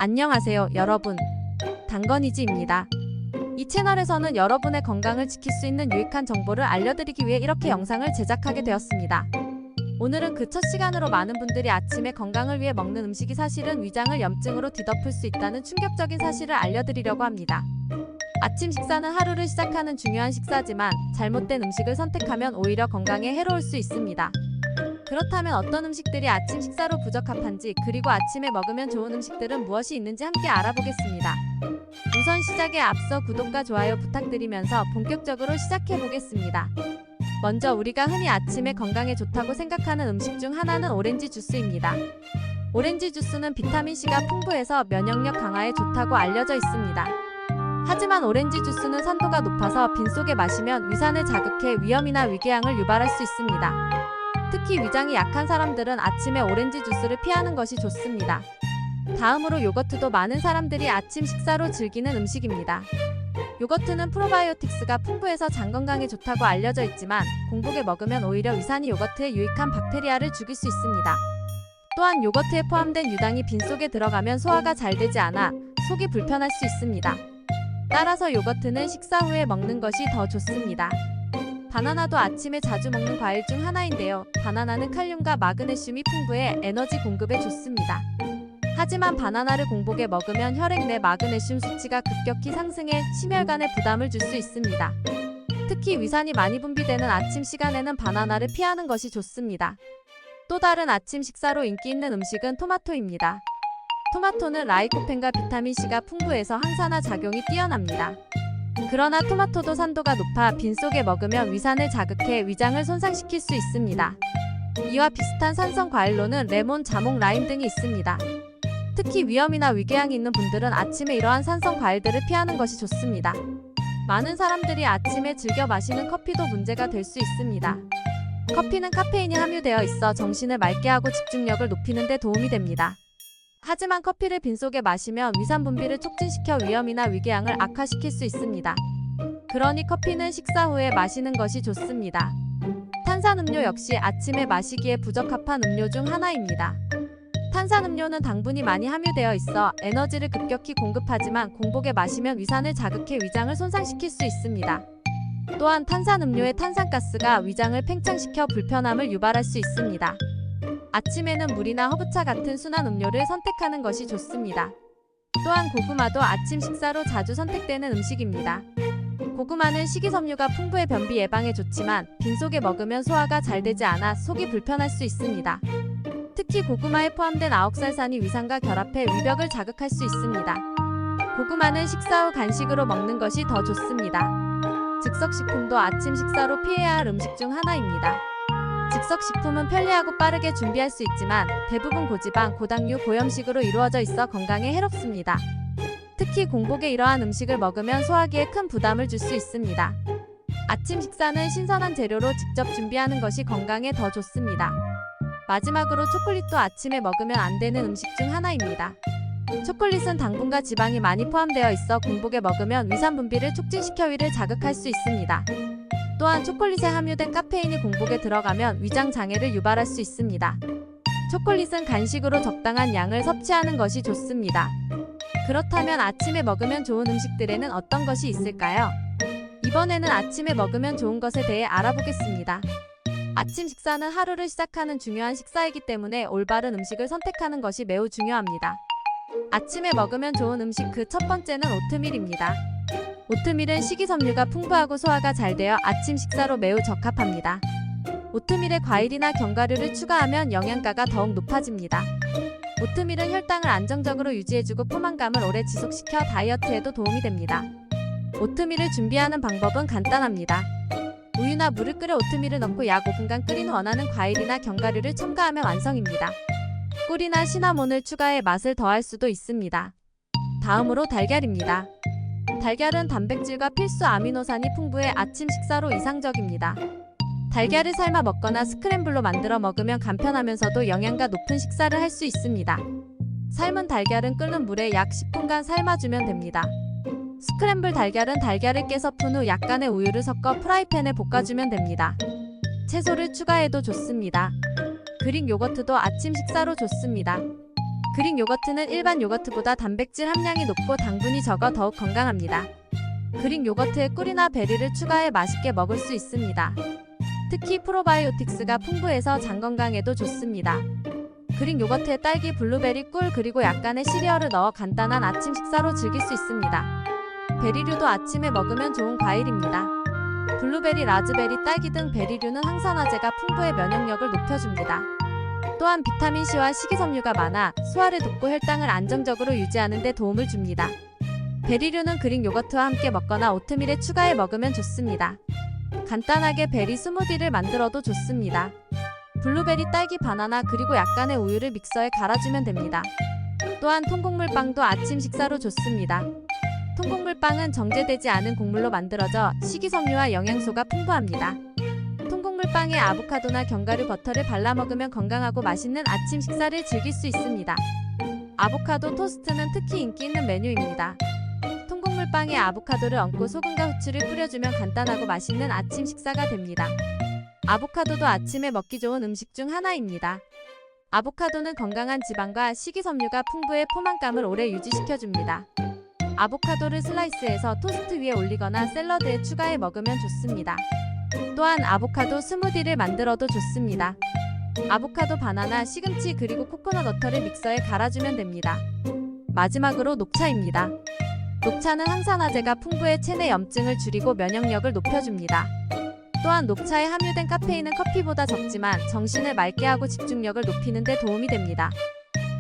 안녕하세요, 여러분. 당건이지입니다. 이 채널에서는 여러분의 건강을 지킬 수 있는 유익한 정보를 알려드리기 위해 이렇게 영상을 제작하게 되었습니다. 오늘은 그 첫 시간으로 많은 분들이 아침에 건강을 위해 먹는 음식이 사실은 위장을 염증으로 뒤덮을 수 있다는 충격적인 사실을 알려드리려고 합니다. 아침 식사는 하루를 시작하는 중요한 식사지만 잘못된 음식을 선택하면 오히려 건강에 해로울 수 있습니다. 그렇다면 어떤 음식들이 아침 식사로 부적합한지, 그리고 아침에 먹으면 좋은 음식들은 무엇이 있는지 함께 알아보겠습니다. 우선 시작에 앞서 구독과 좋아요 부탁드리면서 본격적으로 시작해 보겠습니다. 먼저 우리가 흔히 아침에 건강에 좋다고 생각하는 음식 중 하나는 오렌지 주스입니다. 오렌지 주스는 비타민C가 풍부해서 면역력 강화에 좋다고 알려져 있습니다. 하지만 오렌지 주스는 산도가 높아서 빈속에 마시면 위산을 자극해 위염이나 위궤양을 유발할 수 있습니다. 특히 위장이 약한 사람들은 아침에 오렌지 주스를 피하는 것이 좋습니다. 다음으로 요거트도 많은 사람들이 아침 식사로 즐기는 음식입니다. 요거트는 프로바이오틱스가 풍부해서 장 건강에 좋다고 알려져 있지만 공복에 먹으면 오히려 위산이 요거트에 유익한 박테리아를 죽일 수 있습니다. 또한 요거트에 포함된 유당이 빈속에 들어가면 소화가 잘 되지 않아 속이 불편할 수 있습니다. 따라서 요거트는 식사 후에 먹는 것이 더 좋습니다. 바나나도 아침에 자주 먹는 과일 중 하나인데요. 바나나는 칼륨과 마그네슘이 풍부해 에너지 공급에 좋습니다. 하지만 바나나를 공복에 먹으면 혈액 내 마그네슘 수치가 급격히 상승해 심혈관에 부담을 줄 수 있습니다. 특히 위산이 많이 분비되는 아침 시간에는 바나나를 피하는 것이 좋습니다. 또 다른 아침 식사로 인기 있는 음식은 토마토입니다. 토마토는 라이코펜과 비타민C가 풍부해서 항산화 작용이 뛰어납니다. 그러나 토마토도 산도가 높아 빈속에 먹으면 위산을 자극해 위장을 손상시킬 수 있습니다. 이와 비슷한 산성 과일로는 레몬, 자몽, 라임 등이 있습니다. 특히 위염이나 위궤양이 있는 분들은 아침에 이러한 산성 과일들을 피하는 것이 좋습니다. 많은 사람들이 아침에 즐겨 마시는 커피도 문제가 될 수 있습니다. 커피는 카페인이 함유되어 있어 정신을 맑게 하고 집중력을 높이는 데 도움이 됩니다. 하지만 커피를 빈속에 마시면 위산 분비를 촉진시켜 위염이나 위궤양을 악화시킬 수 있습니다. 그러니 커피는 식사 후에 마시는 것이 좋습니다. 탄산음료 역시 아침에 마시기에 부적합한 음료 중 하나입니다. 탄산음료는 당분이 많이 함유되어 있어 에너지를 급격히 공급하지만 공복에 마시면 위산을 자극해 위장을 손상시킬 수 있습니다. 또한 탄산음료의 탄산가스가 위장을 팽창시켜 불편함을 유발할 수 있습니다. 아침에는 물이나 허브차 같은 순한 음료를 선택하는 것이 좋습니다. 또한 고구마도 아침 식사로 자주 선택되는 음식입니다. 고구마는 식이섬유가 풍부해 변비 예방에 좋지만 빈속에 먹으면 소화가 잘 되지 않아 속이 불편할 수 있습니다. 특히 고구마에 포함된 아옥살산이 위산과 결합해 위벽을 자극할 수 있습니다. 고구마는 식사 후 간식으로 먹는 것이 더 좋습니다. 즉석식품도 아침 식사로 피해야 할 음식 중 하나입니다. 즉석식품은 편리하고 빠르게 준비할 수 있지만 대부분 고지방, 고당류, 고염식으로 이루어져 있어 건강에 해롭습니다. 특히 공복에 이러한 음식을 먹으면 소화기에 큰 부담을 줄 수 있습니다. 아침 식사는 신선한 재료로 직접 준비하는 것이 건강에 더 좋습니다. 마지막으로 초콜릿도 아침에 먹으면 안 되는 음식 중 하나입니다. 초콜릿은 당분과 지방이 많이 포함되어 있어 공복에 먹으면 위산 분비를 촉진시켜 위를 자극할 수 있습니다. 또한 초콜릿에 함유된 카페인이 공복에 들어가면 위장 장애를 유발할 수 있습니다. 초콜릿은 간식으로 적당한 양을 섭취하는 것이 좋습니다. 그렇다면 아침에 먹으면 좋은 음식들에는 어떤 것이 있을까요? 이번에는 아침에 먹으면 좋은 것에 대해 알아보겠습니다. 아침 식사는 하루를 시작하는 중요한 식사이기 때문에 올바른 음식을 선택하는 것이 매우 중요합니다. 아침에 먹으면 좋은 음식 그 첫 번째는 오트밀입니다. 오트밀은 식이섬유가 풍부하고 소화가 잘 되어 아침 식사로 매우 적합합니다. 오트밀에 과일이나 견과류를 추가하면 영양가가 더욱 높아집니다. 오트밀은 혈당을 안정적으로 유지해주고 포만감을 오래 지속시켜 다이어트에도 도움이 됩니다. 오트밀을 준비하는 방법은 간단합니다. 우유나 물을 끓여 오트밀을 넣고 약 5분간 끓인 후 원하는 과일이나 견과류를 첨가하면 완성입니다. 꿀이나 시나몬을 추가해 맛을 더할 수도 있습니다. 다음으로 달걀입니다. 달걀은 단백질과 필수 아미노산이 풍부해 아침 식사로 이상적입니다. 달걀을 삶아 먹거나 스크램블로 만들어 먹으면 간편하면서도 영양가 높은 식사를 할 수 있습니다. 삶은 달걀은 끓는 물에 약 10분간 삶아주면 됩니다. 스크램블 달걀은 달걀을 깨서 푼 후 약간의 우유를 섞어 프라이팬에 볶아주면 됩니다. 채소를 추가해도 좋습니다. 그릭 요거트도 아침 식사로 좋습니다. 그릭 요거트는 일반 요거트보다 단백질 함량이 높고 당분이 적어 더욱 건강합니다. 그릭 요거트에 꿀이나 베리를 추가해 맛있게 먹을 수 있습니다. 특히 프로바이오틱스가 풍부해서 장 건강에도 좋습니다. 그릭 요거트에 딸기, 블루베리, 꿀 그리고 약간의 시리얼을 넣어 간단한 아침 식사로 즐길 수 있습니다. 베리류도 아침에 먹으면 좋은 과일입니다. 블루베리, 라즈베리, 딸기 등 베리류는 항산화제가 풍부해 면역력을 높여줍니다. 또한 비타민C와 식이섬유가 많아 소화를 돕고 혈당을 안정적으로 유지하는 데 도움을 줍니다. 베리류는 그릭 요거트와 함께 먹거나 오트밀에 추가해 먹으면 좋습니다. 간단하게 베리 스무디를 만들어도 좋습니다. 블루베리, 딸기, 바나나 그리고 약간의 우유를 믹서에 갈아주면 됩니다. 또한 통곡물빵도 아침 식사로 좋습니다. 통곡물빵은 정제되지 않은 곡물로 만들어져 식이섬유와 영양소가 풍부합니다. 통곡물빵에 아보카도나 견과류, 버터를 발라 먹으면 건강하고 맛있는 아침 식사를 즐길 수 있습니다. 아보카도 토스트는 특히 인기 있는 메뉴입니다. 통곡물빵에 아보카도를 얹고 소금과 후추를 뿌려주면 간단하고 맛있는 아침 식사가 됩니다. 아보카도도 아침에 먹기 좋은 음식 중 하나입니다. 아보카도는 건강한 지방과 식이섬유가 풍부해 포만감을 오래 유지시켜줍니다. 아보카도를 슬라이스해서 토스트 위에 올리거나 샐러드에 추가해 먹으면 좋습니다. 또한 아보카도 스무디를 만들어도 좋습니다. 아보카도, 바나나, 시금치 그리고 코코넛 워터를 믹서에 갈아주면 됩니다. 마지막으로 녹차입니다. 녹차는 항산화제가 풍부해 체내 염증을 줄이고 면역력을 높여줍니다. 또한 녹차에 함유된 카페인은 커피보다 적지만 정신을 맑게 하고 집중력을 높이는 데 도움이 됩니다.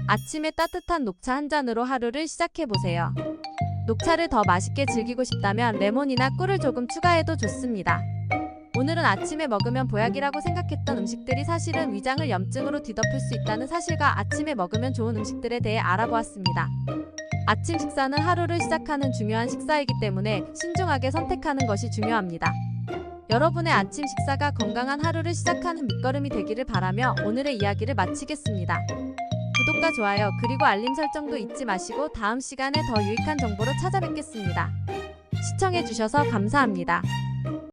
아침에 따뜻한 녹차 한 잔으로 하루를 시작해보세요. 녹차를 더 맛있게 즐기고 싶다면 레몬이나 꿀을 조금 추가해도 좋습니다. 오늘은 아침에 먹으면 보약이라고 생각했던 음식들이 사실은 위장을 염증으로 뒤덮을 수 있다는 사실과 아침에 먹으면 좋은 음식들에 대해 알아보았습니다. 아침 식사는 하루를 시작하는 중요한 식사이기 때문에 신중하게 선택하는 것이 중요합니다. 여러분의 아침 식사가 건강한 하루를 시작하는 밑거름이 되기를 바라며 오늘의 이야기를 마치겠습니다. 구독과 좋아요 그리고 알림 설정도 잊지 마시고 다음 시간에 더 유익한 정보로 찾아뵙겠습니다. 시청해주셔서 감사합니다.